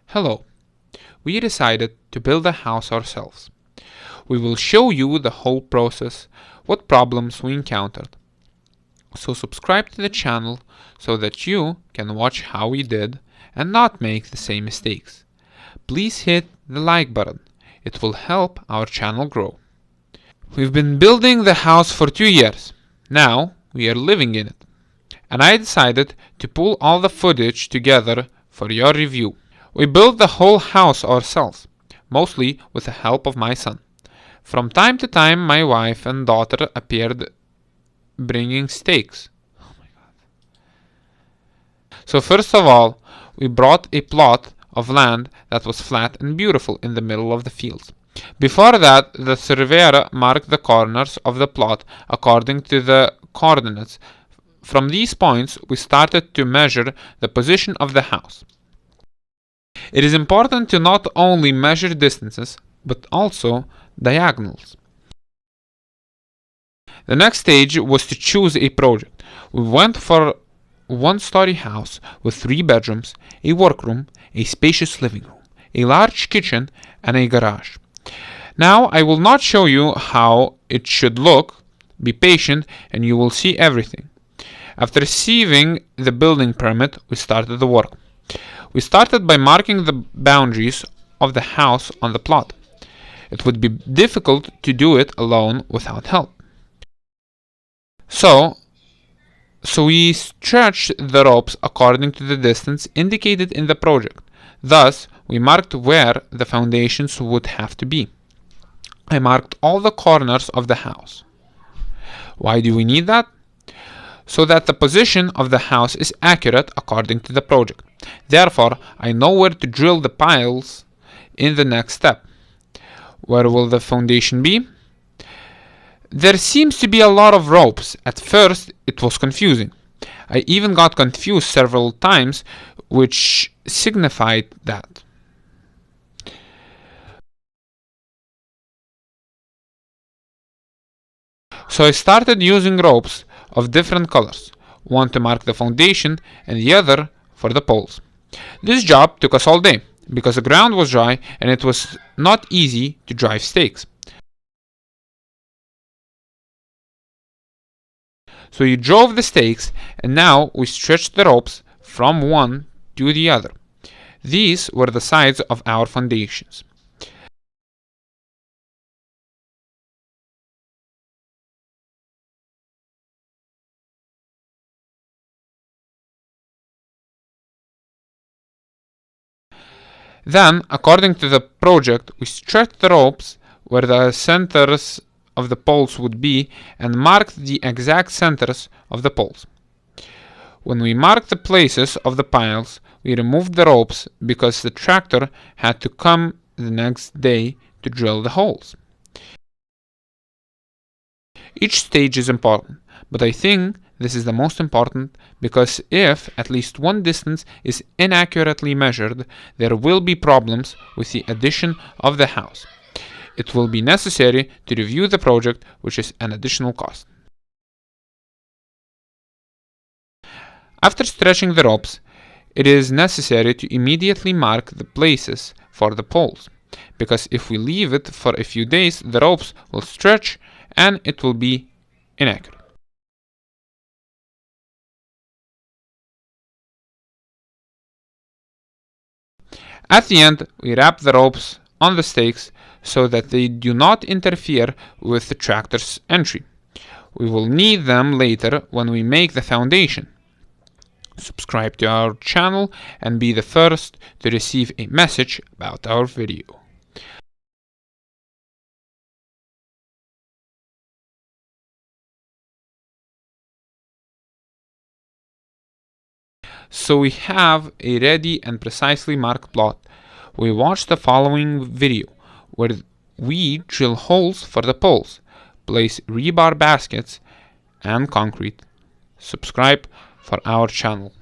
Hello. We decided to build a house ourselves. We will show you the whole process, what problems we encountered. So subscribe to the channel so that you can watch how we did and not make the same mistakes. Please hit the like button. It will help our channel grow. We've been building the house for 2 years. Now we are living in it. And I decided to pull all the footage together for your review. We built the whole house ourselves, mostly with the help of my son. From time to time my wife and daughter appeared bringing stakes. Oh my God. So first of all, we brought a plot of land that was flat and beautiful in the middle of the fields. Before that, the surveyor marked the corners of the plot according to the coordinates. From these points, we started to measure the position of the house. It is important to not only measure distances, but also diagonals. The next stage was to choose a project. We went for a one-story house with 3 bedrooms, a workroom, a spacious living room, a large kitchen, and a garage. Now I will not show you how it should look. Be patient and you will see everything. After receiving the building permit, we started the work. We started by marking the boundaries of the house on the plot. It would be difficult to do it alone without help. So we stretched the ropes according to the distance indicated in the project. Thus, we marked where the foundations would have to be. I marked all the corners of the house. Why do we need that? So that the position of the house is accurate according to the project. Therefore, I know where to drill the piles in the next step. Where will the foundation be? There seems to be a lot of ropes. At first, it was confusing. I even got confused several times, which signified that. So I started using ropes of different colors, one to mark the foundation and the other for the poles. This job took us all day because the ground was dry and it was not easy to drive stakes. So we drove the stakes and now we stretched the ropes from one to the other. These were the sides of our foundations. Then, according to the project, we stretched the ropes where the centers of the poles would be and marked the exact centers of the poles. When we marked the places of the piles, we removed the ropes because the tractor had to come the next day to drill the holes. Each stage is important, but I think this is the most important because if at least one distance is inaccurately measured, there will be problems with the addition of the house. It will be necessary to review the project, which is an additional cost. After stretching the ropes, it is necessary to immediately mark the places for the poles, because if we leave it for a few days, the ropes will stretch and it will be inaccurate. At the end, we wrap the ropes on the stakes so that they do not interfere with the tractor's entry. We will need them later when we make the foundation. Subscribe to our channel and be the first to receive a message about our video. So we have a ready and precisely marked plot. We watch the following video where we drill holes for the poles, place rebar baskets and concrete. Subscribe for our channel.